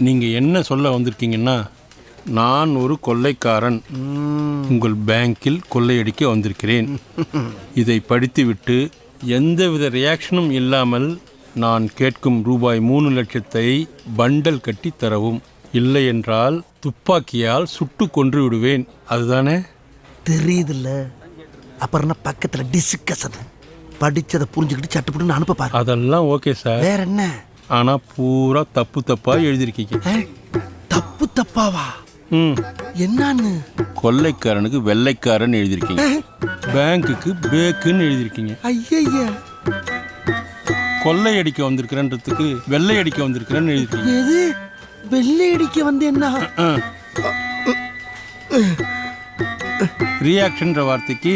நீங்க என்ன சொல்ல வந்திருக்கீங்கன்னா, நான் ஒரு கொள்ளைக்காரன் உங்கள் பேங்கில் கொள்ளையடிக்க வந்திருக்கிறேன். இதை படித்துவிட்டு எந்தவித ரியாக்ஷனும் இல்லாமல் நான் கேட்கும் ரூபாய் 3,00,000 பண்டல் கட்டி தரவும். இல்லை என்றால் துப்பாக்கியால் சுட்டு கொன்று விடுவேன். அதுதானே? தெரியுதுல்ல. அப்புறம் என்ன பக்கத்தில் டிஸ்கஷன்? படிச்சதை புரிஞ்சுக்கிட்டு சட்டுப்பட்டு அனுப்ப பாரு. அதெல்லாம் ஓகே சார். வேற என்ன? ஆனா பூரா தப்பு தப்பா எழுதிருக்கீங்க. தப்பு தப்பாவா? என்னன்னு? கொள்ளைக்காரனுக்கு வெள்ளைக்காரன் எழுதிருக்கீங்க, பேங்குக்கு பேக்குன்னு எழுதிருக்கீங்க. ஐயா, கொள்ளையடிக்க வந்திருக்கிறன்றதுக்கு வெள்ளையடிக்க வந்திருக்கிறேன்னு எழுதிருக்கீங்க. எது வெள்ளையடிக்க வந்து என்ன? ரியாக்ஷன்ற வார்த்தைக்கு